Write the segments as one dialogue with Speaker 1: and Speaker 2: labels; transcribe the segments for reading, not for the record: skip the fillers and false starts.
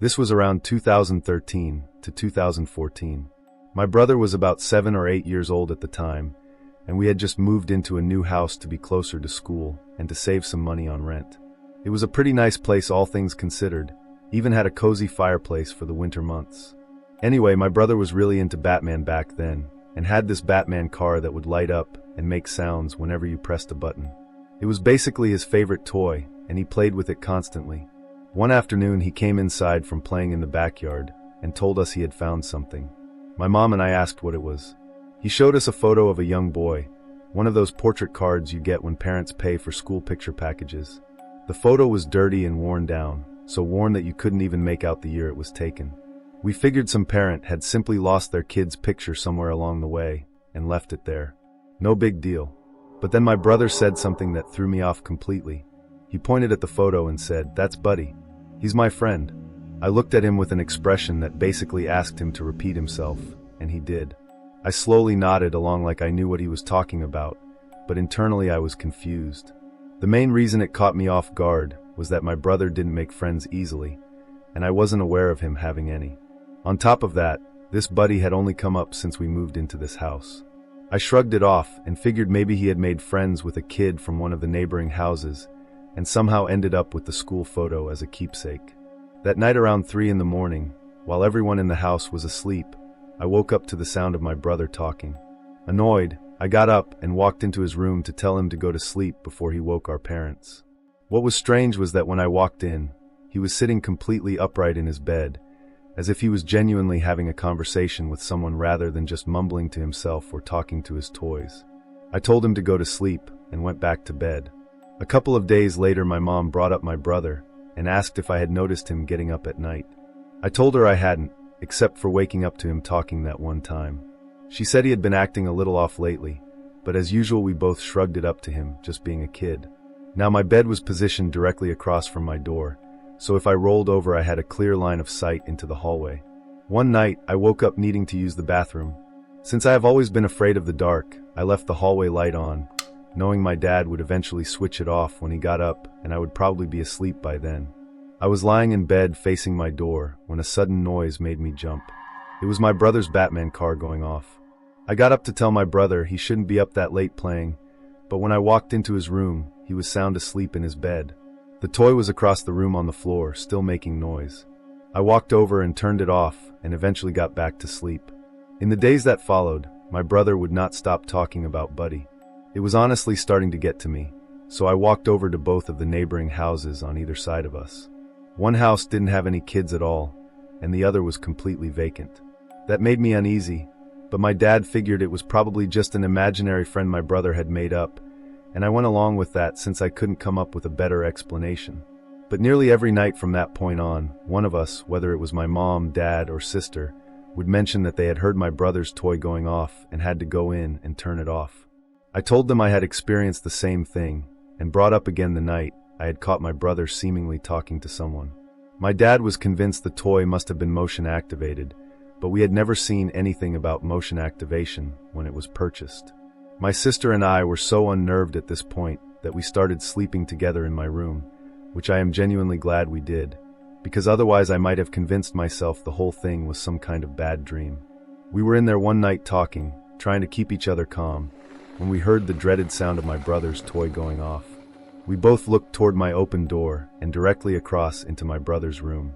Speaker 1: This was around 2013 to 2014. My brother was about 7 or 8 years old at the time, and we had just moved into a new house to be closer to school and to save some money on rent. It was a pretty nice place, all things considered, even had a cozy fireplace for the winter months. Anyway, my brother was really into Batman back then, and had this Batman car that would light up and make sounds whenever you pressed a button. It was basically his favorite toy, and he played with it constantly. One afternoon he came inside from playing in the backyard and told us he had found something. My mom and I asked what it was. He showed us a photo of a young boy, one of those portrait cards you get when parents pay for school picture packages. The photo was dirty and worn down, so worn that you couldn't even make out the year it was taken. We figured some parent had simply lost their kid's picture somewhere along the way and left it there. No big deal. But then my brother said something that threw me off completely. He pointed at the photo and said, "That's Buddy. He's my friend." I looked at him with an expression that basically asked him to repeat himself, and he did. I slowly nodded along like I knew what he was talking about, but internally I was confused. The main reason it caught me off guard was that my brother didn't make friends easily, and I wasn't aware of him having any. On top of that, this Buddy had only come up since we moved into this house. I shrugged it off and figured maybe he had made friends with a kid from one of the neighboring houses and somehow ended up with the school photo as a keepsake. That night around 3 in the morning, while everyone in the house was asleep, I woke up to the sound of my brother talking. Annoyed, I got up and walked into his room to tell him to go to sleep before he woke our parents. What was strange was that when I walked in, he was sitting completely upright in his bed, as if he was genuinely having a conversation with someone rather than just mumbling to himself or talking to his toys. I told him to go to sleep and went back to bed. A couple of days later, my mom brought up my brother and asked if I had noticed him getting up at night. I told her I hadn't, except for waking up to him talking that one time. She said he had been acting a little off lately, but as usual we both shrugged it up to him, just being a kid. Now my bed was positioned directly across from my door, so if I rolled over I had a clear line of sight into the hallway. One night, I woke up needing to use the bathroom. Since I have always been afraid of the dark, I left the hallway light on, knowing my dad would eventually switch it off when he got up and I would probably be asleep by then. I was lying in bed facing my door when a sudden noise made me jump. It was my brother's Batman car going off. I got up to tell my brother he shouldn't be up that late playing, but when I walked into his room, he was sound asleep in his bed. The toy was across the room on the floor, still making noise. I walked over and turned it off and eventually got back to sleep. In the days that followed, my brother would not stop talking about Buddy. It was honestly starting to get to me, so I walked over to both of the neighboring houses on either side of us. One house didn't have any kids at all, and the other was completely vacant. That made me uneasy, but my dad figured it was probably just an imaginary friend my brother had made up, and I went along with that since I couldn't come up with a better explanation. But nearly every night from that point on, one of us, whether it was my mom, dad, or sister, would mention that they had heard my brother's toy going off and had to go in and turn it off. I told them I had experienced the same thing, and brought up again the night I had caught my brother seemingly talking to someone. My dad was convinced the toy must have been motion activated, but we had never seen anything about motion activation when it was purchased. My sister and I were so unnerved at this point that we started sleeping together in my room, which I am genuinely glad we did, because otherwise I might have convinced myself the whole thing was some kind of bad dream. We were in there one night talking, trying to keep each other calm, when we heard the dreaded sound of my brother's toy going off. We both looked toward my open door and directly across into my brother's room.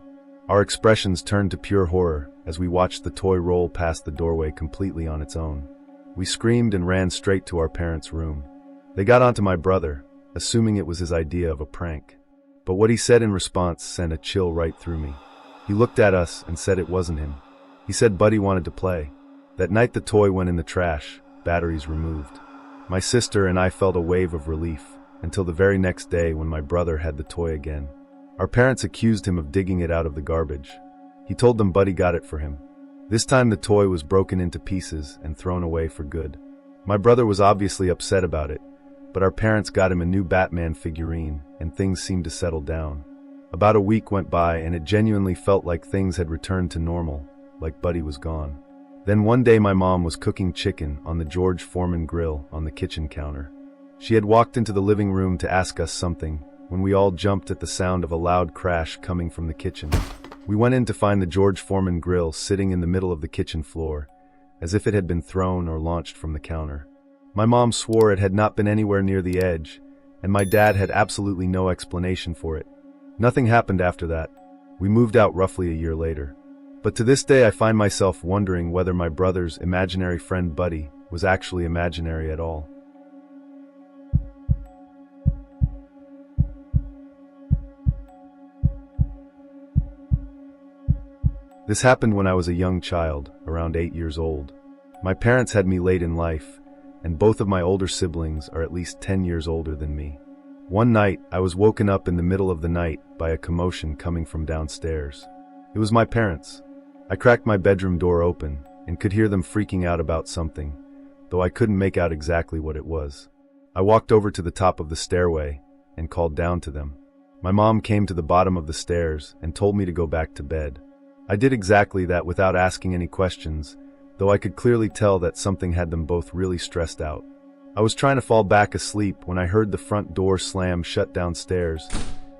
Speaker 1: Our expressions turned to pure horror as we watched the toy roll past the doorway completely on its own. We screamed and ran straight to our parents' room. They got onto my brother, assuming it was his idea of a prank. But what he said in response sent a chill right through me. He looked at us and said it wasn't him. He said Buddy wanted to play. That night the toy went in the trash, batteries removed. My sister and I felt a wave of relief, until the very next day when my brother had the toy again. Our parents accused him of digging it out of the garbage. He told them Buddy got it for him. This time the toy was broken into pieces and thrown away for good. My brother was obviously upset about it, but our parents got him a new Batman figurine and things seemed to settle down. About a week went by and it genuinely felt like things had returned to normal, like Buddy was gone. Then one day my mom was cooking chicken on the George Foreman grill on the kitchen counter. She had walked into the living room to ask us something when we all jumped at the sound of a loud crash coming from the kitchen. We went in to find the George Foreman grill sitting in the middle of the kitchen floor, as if it had been thrown or launched from the counter. My mom swore it had not been anywhere near the edge, and my dad had absolutely no explanation for it. Nothing happened after that. We moved out roughly a year later. But to this day I find myself wondering whether my brother's imaginary friend Buddy was actually imaginary at all. This happened when I was a young child, around 8 years old. My parents had me late in life, and both of my older siblings are at least 10 years older than me. One night, I was woken up in the middle of the night by a commotion coming from downstairs. It was my parents. I cracked my bedroom door open and could hear them freaking out about something, though I couldn't make out exactly what it was. I walked over to the top of the stairway and called down to them. My mom came to the bottom of the stairs and told me to go back to bed. I did exactly that without asking any questions, though I could clearly tell that something had them both really stressed out. I was trying to fall back asleep when I heard the front door slam shut downstairs,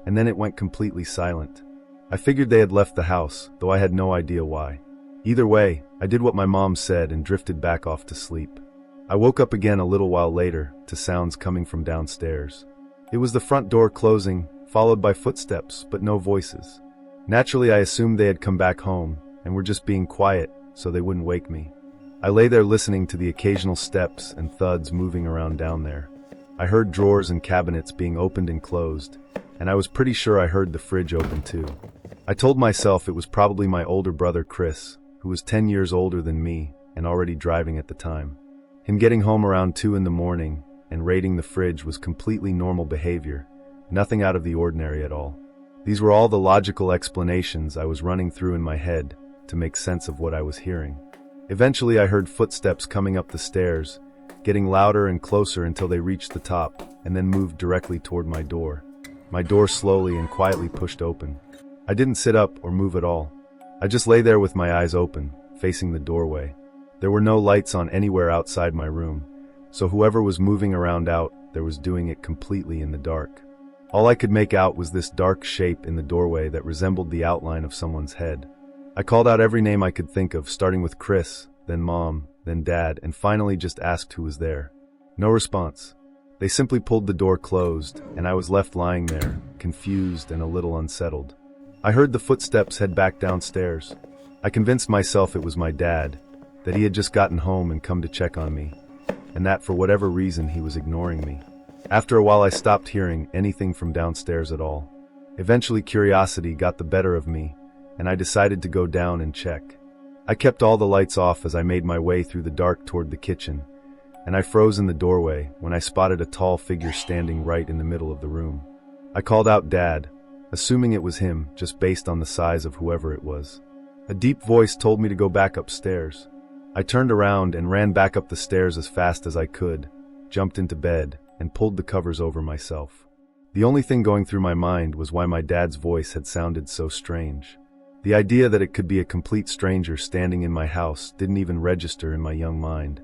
Speaker 1: and then it went completely silent. I figured they had left the house, though I had no idea why. Either way, I did what my mom said and drifted back off to sleep. I woke up again a little while later to sounds coming from downstairs. It was the front door closing, followed by footsteps, but no voices. Naturally, I assumed they had come back home and were just being quiet so they wouldn't wake me. I lay there listening to the occasional steps and thuds moving around down there. I heard drawers and cabinets being opened and closed, and I was pretty sure I heard the fridge open too. I told myself it was probably my older brother Chris, who was 10 years older than me and already driving at the time. Him getting home around 2 in the morning and raiding the fridge was completely normal behavior, nothing out of the ordinary at all. These were all the logical explanations I was running through in my head to make sense of what I was hearing. Eventually I heard footsteps coming up the stairs, getting louder and closer until they reached the top, and then moved directly toward my door. My door slowly and quietly pushed open. I didn't sit up or move at all. I just lay there with my eyes open, facing the doorway. There were no lights on anywhere outside my room, so whoever was moving around out there was doing it completely in the dark. All I could make out was this dark shape in the doorway that resembled the outline of someone's head. I called out every name I could think of, starting with Chris, then Mom, then Dad, and finally just asked who was there. No response. They simply pulled the door closed, and I was left lying there, confused and a little unsettled. I heard the footsteps head back downstairs. I convinced myself it was my dad, that he had just gotten home and come to check on me, and that for whatever reason he was ignoring me. After a while I stopped hearing anything from downstairs at all. Eventually curiosity got the better of me, and I decided to go down and check. I kept all the lights off as I made my way through the dark toward the kitchen, and I froze in the doorway when I spotted a tall figure standing right in the middle of the room. I called out Dad, assuming it was him just based on the size of whoever it was. A deep voice told me to go back upstairs. I turned around and ran back up the stairs as fast as I could, jumped into bed, and pulled the covers over myself. The only thing going through my mind was why my dad's voice had sounded so strange. The idea that it could be a complete stranger standing in my house didn't even register in my young mind,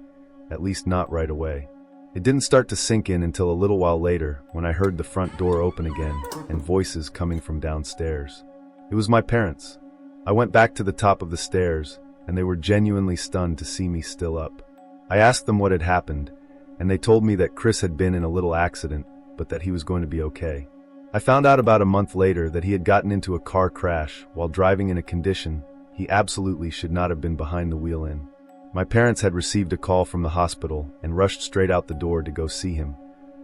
Speaker 1: at least not right away. It didn't start to sink in until a little while later when I heard the front door open again and voices coming from downstairs. It was my parents. I went back to the top of the stairs, and they were genuinely stunned to see me still up. I asked them what had happened, and they told me that Chris had been in a little accident, but that he was going to be okay. I found out about a month later that he had gotten into a car crash while driving in a condition he absolutely should not have been behind the wheel in. My parents had received a call from the hospital and rushed straight out the door to go see him,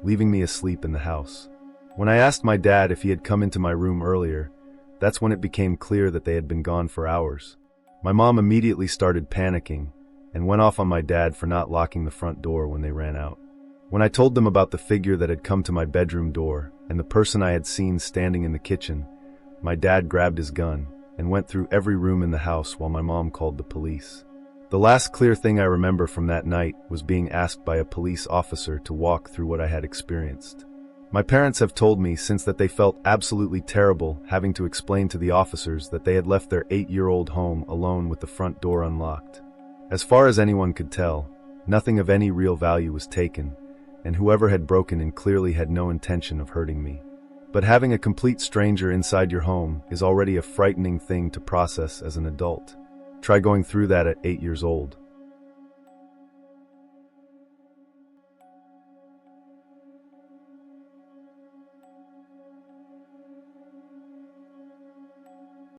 Speaker 1: leaving me asleep in the house. When I asked my dad if he had come into my room earlier, that's when it became clear that they had been gone for hours. My mom immediately started panicking and went off on my dad for not locking the front door when they ran out. When I told them about the figure that had come to my bedroom door and the person I had seen standing in the kitchen, my dad grabbed his gun and went through every room in the house while my mom called the police. The last clear thing I remember from that night was being asked by a police officer to walk through what I had experienced. My parents have told me since that they felt absolutely terrible having to explain to the officers that they had left their 8-year-old home alone with the front door unlocked. As far as anyone could tell, nothing of any real value was taken, and whoever had broken in clearly had no intention of hurting me. But having a complete stranger inside your home is already a frightening thing to process as an adult. Try going through that at 8 years old.